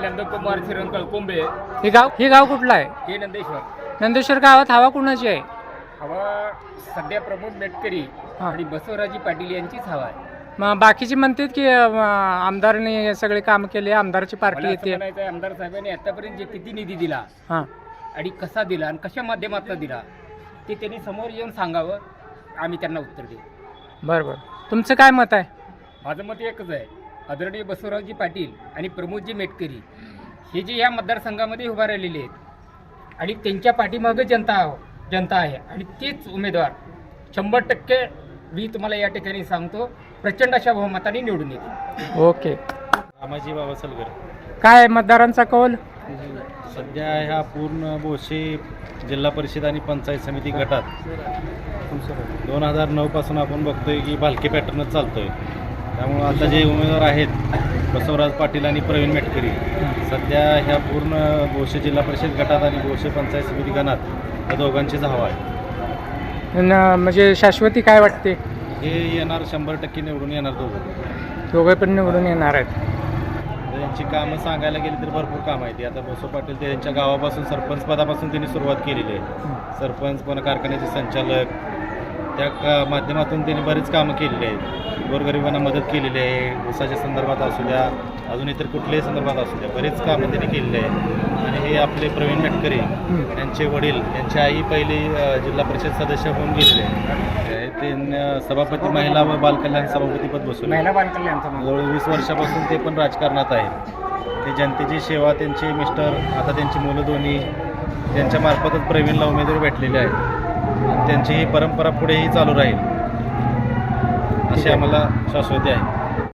नंदकुमार श्रीरंग कोंबे. हे गाव कुठलं आहे? हे नंदेश्वर. नंदेश्वर गावात हवा कुणाची आहे? हवा सध्या प्रमोद मेटकरी आणि बसवराजी पाटील यांचीच हवा आहे. मग बाकीचे म्हणतात की आमदारांनी सगळे काम केले, आमदाराची पार्टी येते. आमदार साहेबांनी आतापर्यंत जे किती निधी दिला हां आणि कसा दिला आणि कशा माध्यमातून दिला ते त्यांनी समोर येऊन सांगावं, आम्ही त्यांना उत्तर देऊ. बरं. तुमचं काय मत आहे? माझं मत एकच आहे, आदरणीय बसवराजजी पाटील आणि प्रमोदजी मेटकरी हे जे या मतदारसंघामध्ये उभा राहिलेले आहेत आणि त्यांच्या पाठीमागे जनता आहे आणि तेच उमेदवार 100% मी तुम्हाला या ठिकाणी सांगतो प्रचंड अशा बहुमताने निवडून येते. ओके. रामाजी बाबा सलगर. काय मतदारांचा कौल? सध्या ह्या पूर्ण बोशे जिल्हा परिषद आणि पंचायत समिती गटात 2009 पासून आपण बघतोय की भालके पॅटर्नच चालतोय. त्यामुळं आता जे उमेदवार आहेत बसवराज पाटील आणि प्रवीण मेटकरी सध्या ह्या पूर्ण बोशे जिल्हा परिषद गटात आणि बोशे पंचायत समिती गणात या दोघांचीच हवा आहे. म्हणजे शाश्वती काय वाटते? हे येणार 100% निवडून येणार दोघे पण निवडून येणार आहेत. त्यांची कामं सांगायला गेली तर भरपूर कामं आहेत. आता बसव पाटील ते त्यांच्या गावापासून सरपंच पदापासून त्यांनी सुरुवात केलेली आहे. सरपंच पण कारखान्याचे संचालक त्या माध्यमातून त्यांनी बरीच कामं केलेली आहेत. गोरगरिबांना मदत केलेली आहे. ऊसाच्या संदर्भात असू द्या, अजून इतर कुठल्याही संदर्भात असू द्या, बरेच कामं त्यांनी केलेली आहेत. आणि हे आपले प्रवीण मेटकरी यांचे वडील, यांची आई पहिली जिल्हा परिषद सदस्य होऊन गेलेले आहे. ते सभापती महिला व बालकल्याण सभापतीपद बसून महिला बालकल्याण जवळ 20 वर्षापासून ते पण राजकारणात आहेत. ते जनतेची सेवा, त्यांचे मिस्टर, आता त्यांची मुलं दोन्ही त्यांच्या मार्फतच प्रवीणला उमेदवारी भेटलेले आहेत. त्यांची ही परंपरा पुढेही चालू राहील अशी आम्हाला शाश्वती आहे.